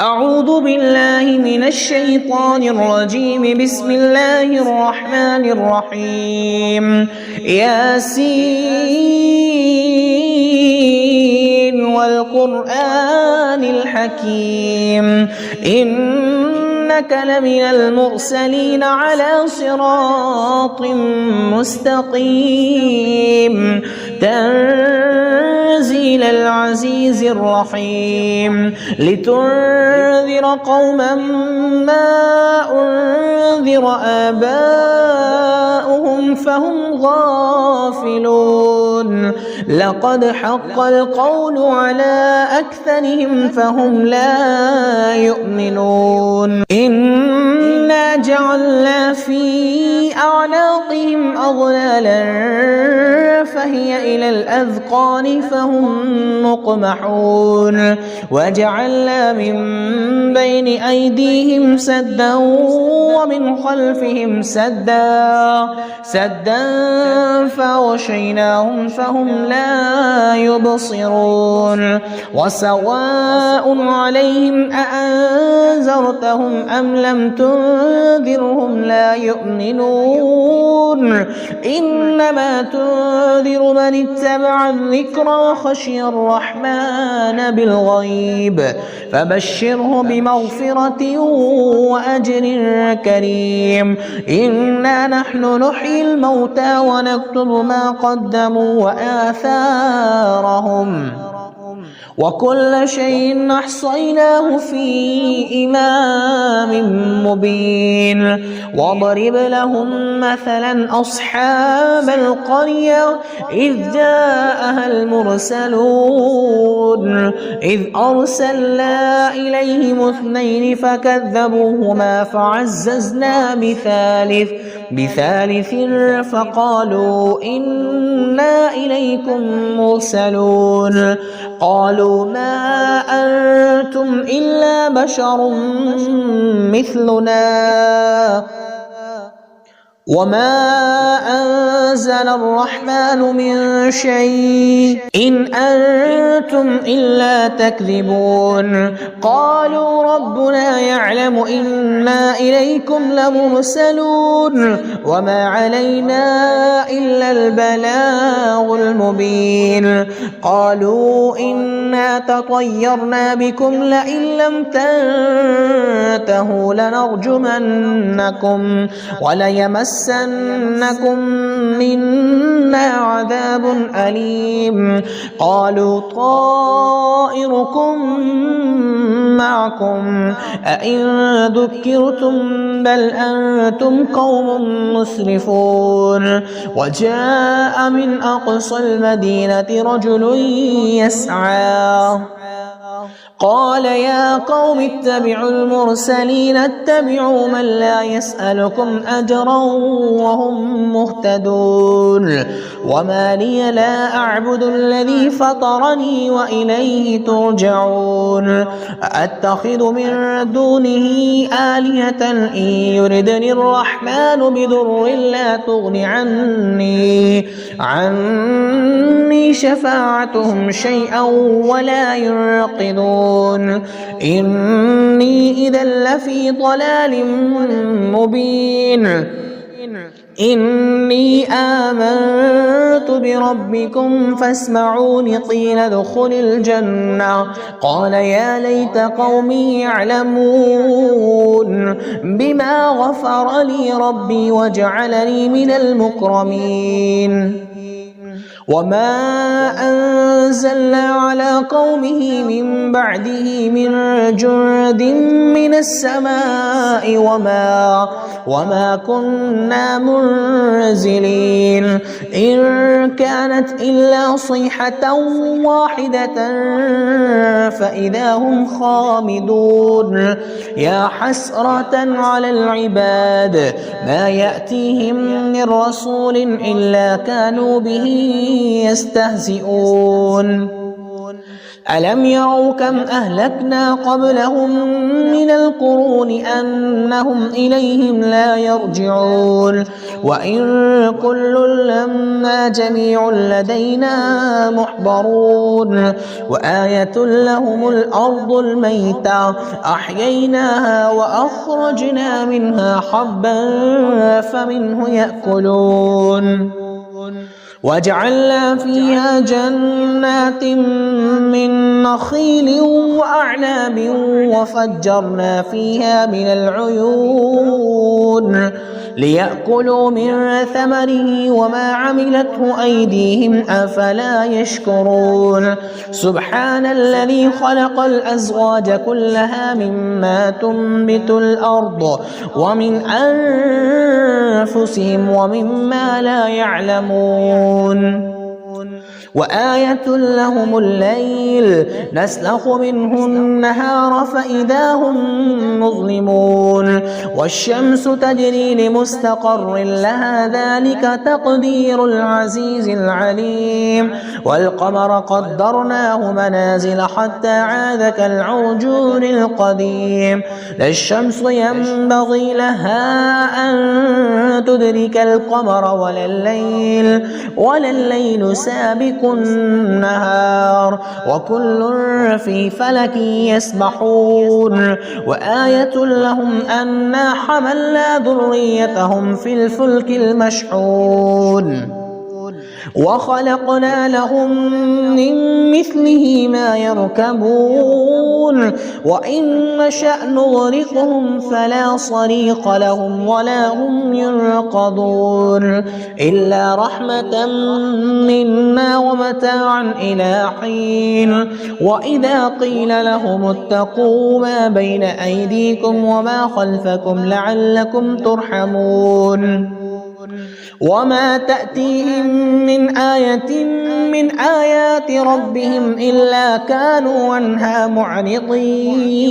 أعوذ بالله من الشيطان الرجيم. بسم الله الرحمن الرحيم. ياسين والقرآن الحكيم إنك لمن المرسلين على صراط مستقيم تنزيل العزيز الرحيم لتنذر قوما ما أنذر آباؤهم فهم غافلون لقد حق القول على أكثرهم فهم لا يؤمنون إنا جعلنا في أعناقهم أغلالا فهي إلى الأذقان فهم مقمحون وجعلنا من بين أيديهم سدا ومن خلفهم سدا فغشيناهم فهم لا يبصرون وسواء عليهم أأنذرتهم أم لم تنذرهم لا يؤمنون إنما تنذر من اتبع الذكر وخشي الرحمن بالغيب فبشره بمغفرة وأجر كريم إنا نحن نحيي الموتى ونكتب ما قدموا وآثارهم وكل شيء أحصيناه في إمام مبين واضرب لهم مثلا أصحاب القرية إذ جاءها المرسلون إذ أرسلنا إليهم اثنين فكذبوهما فعززنا بثالث فقالوا إنا إليكم مرسلون قالوا ما أنتم إلا بشر مثلنا وما أنزل الرحمن من شيء إن أنتم إلا تكذبون قالوا ربنا يعلم إنا إليكم لمرسلون وما علينا إلا البلاغ المبين قالوا إنا تطيرنا بكم لئن لم تنتهوا لنرجمنكم وليمسنكم منا عذاب أليم قالوا طائركم معكم أئن ذكرتم بل أنتم قوم مسرفون وجاء من أقصى المدينة رجل يسعى قال يا قوم اتبعوا المرسلين اتبعوا من لا يسألكم أجرا وهم مهتدون وما لي لا أعبد الذي فطرني وإليه ترجعون أتخذ من دونه آلهة إن يردني الرحمن بضر لا تغن عني شفاعتهم شيئا ولا ينقذون إني إذا لفي ضلال مبين إني آمنت بربكم فاسمعون قيل ادخل الجنة قال يا ليت قومي يعلمون بما غفر لي ربي وجعلني من المكرمين وما أنزلنا على قومه من بعده من جند من السماء وما كنا منزلين إن كانت إلا صيحة واحدة فإذا هم خامدون يا حسرة على العباد ما يأتيهم من رسول إلا كانوا به يستهزئون ألم يروا كم أهلكنا قبلهم من القرون أنهم إليهم لا يرجعون وإن كل لما جميع لدينا محضرون وآية لهم الأرض الميتة أحييناها وأخرجنا منها حبا فمنه يأكلون وجعلنا فيها جنات من نخيل وأعناب وفجرنا فيها من العيون ليأكلوا من ثمره وما عملته أيديهم أفلا يشكرون سبحان الذي خلق الأزواج كلها مما تنبت الأرض ومن أنفسهم ومما لا يعلمون وآية لهم الليل نسلخ منه النهار فإذا هم مظلمون والشمس تجري لمستقر لها ذلك تقدير العزيز العليم والقمر قدرناه منازل حتى عاد كالعرجون القديم لا الشمس ينبغي لها أن تدرك القمر ولا الليل سابق النهار وكل في فلك يسبحون وآية لهم أنا حملنا ذريتهم في الفلك المشحون وخلقنا لهم من مثله ما يركبون وإن نشأ نغرقهم فلا صريخ لهم ولا هم ينقذون إلا رحمة منا ومتاعا إلى حين وإذا قيل لهم اتقوا ما بين أيديكم وما خلفكم لعلكم ترحمون وما تأتيهم من آية من آيات ربهم إلا كانوا عنها معرضين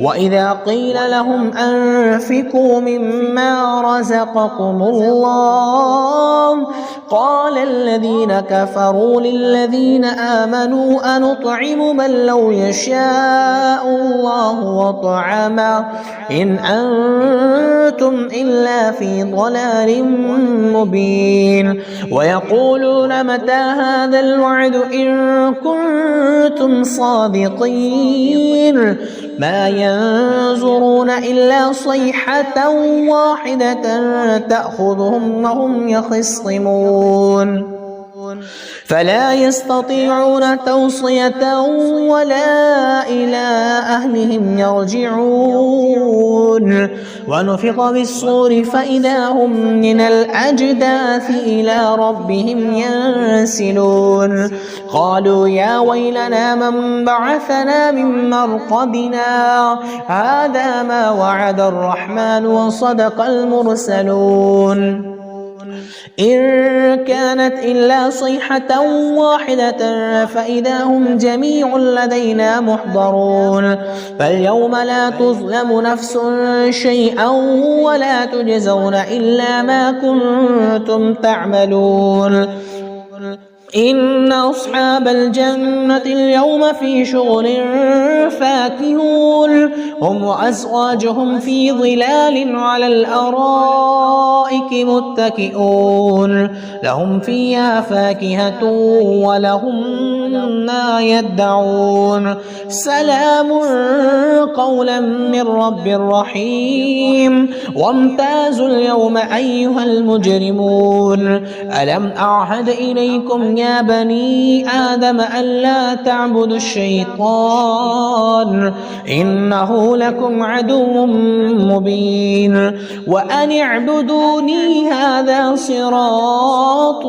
وإذا قيل لهم أنفقوا مما رزقكم الله قال الذين كفروا للذين آمنوا أنطعم من لو يشاء الله وطعمه إن أنتم إلا في ضلال مبين ويقولون متى هذا الوعد إن كنتم صادقين ما ينظرون إلا صيحة واحدة تأخذهم وهم يخصمون فلا يستطيعون توصية ولا إلى أهلهم يرجعون ونفخ بالصور فإذا هم من الأجداث إلى ربهم ينسلون قالوا يا ويلنا من بعثنا من مرقدنا هذا ما وعد الرحمن وصدق المرسلون إن كانت إلا صيحة واحدة فإذا هم جميع لدينا محضرون فاليوم لا تظلم نفس شيئا ولا تجزون إلا ما كنتم تعملون إن أصحاب الجنة اليوم في شغل فاكهون هم وأزواجهم في ظلال على الأرائك متكئون لهم فيها فاكهة ولهم ما يدعون سلام قولا من رب رحيم وامتازوا اليوم أيها المجرمون ألم أعهد إليكم يا بني آدم ألا تعبدوا الشيطان إنه لكم عدو مبين وأن اعبدوني هذا صراط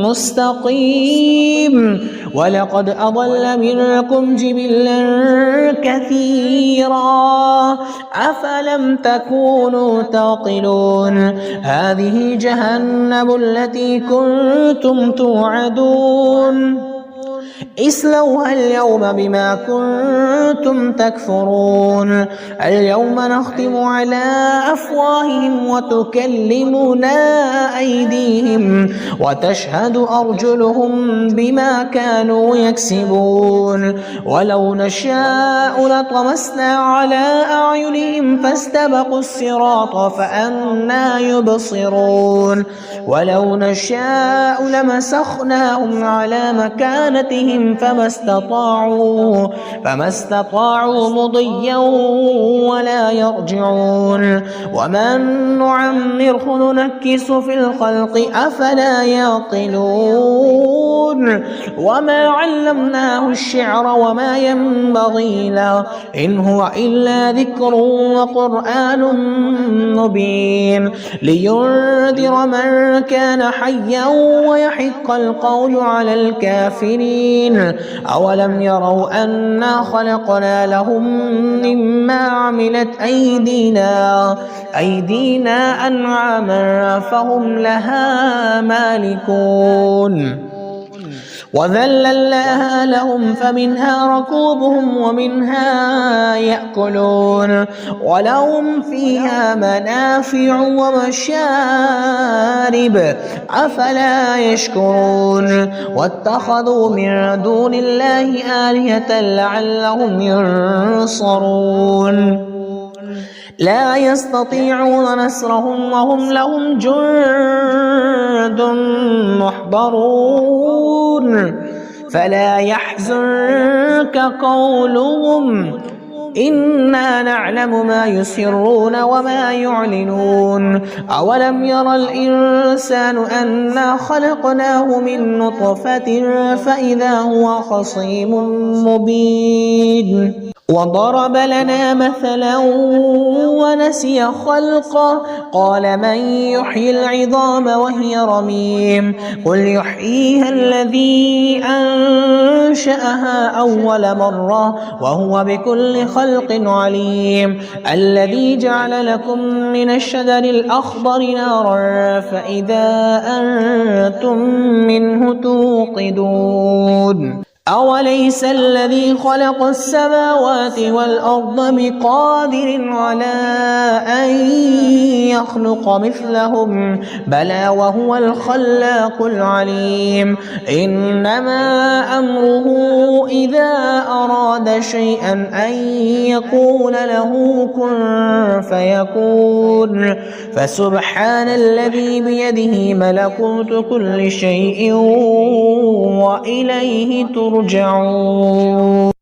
مستقيم ولقد أضل منكم جبلا كثيرا أفلم تكونوا تعقلون هذه جهنم التي كنتم توعدون اصلوها اليوم بما كنتم تكفرون اليوم نختم على أفواههم وتكلمنا أيديهم وتشهد أرجلهم بما كانوا يكسبون ولو نشاء لطمسنا على أعينهم فاستبقوا الصراط فأنى يبصرون ولو نشاء لمسخناهم على مكانتهم فما استطاعوا مضيا ولا يرجعون ومن نعمره ننكس في الخلق أفلا يعقلون وما علمناه الشعر وما ينبغي له إن هو إلا ذكر وقرآن مبين لينذر من كان حيا ويحق القول على الكافرين أولم يروا أنا خلقنا لهم مما عملت أيدينا أنعاما فهم لها مالكون وذللناها لهم فمنها ركوبهم ومنها يأكلون ولهم فيها منافع ومشارب أفلا يشكرون واتخذوا من دون الله آلهة لعلهم ينصرون لا يستطيعون نصرهم وهم لهم جند محضرون فلا يحزنك قولهم إنا نعلم ما يسرون وما يعلنون أولم ير الإنسان أنا خلقناه من نطفة فإذا هو خصيم مبين وضرب لنا مثلا ونسي خلقه قال من يحيي العظام وهي رميم قل يحييها الذي أنشأها أول مرة وهو بكل خلق عليم الذي جعل لكم من الشجر الأخضر نارا فإذا أنتم منه توقدون أوليس الذي خلق السماوات والأرض بقادر على أن يخلق مثلهم بلى وهو الخلاق العليم إنما أمره إذا أراد شيئا أن يقول له كن فيكون فسبحان الذي بيده ملكوت كل شيء وإليه ترجعون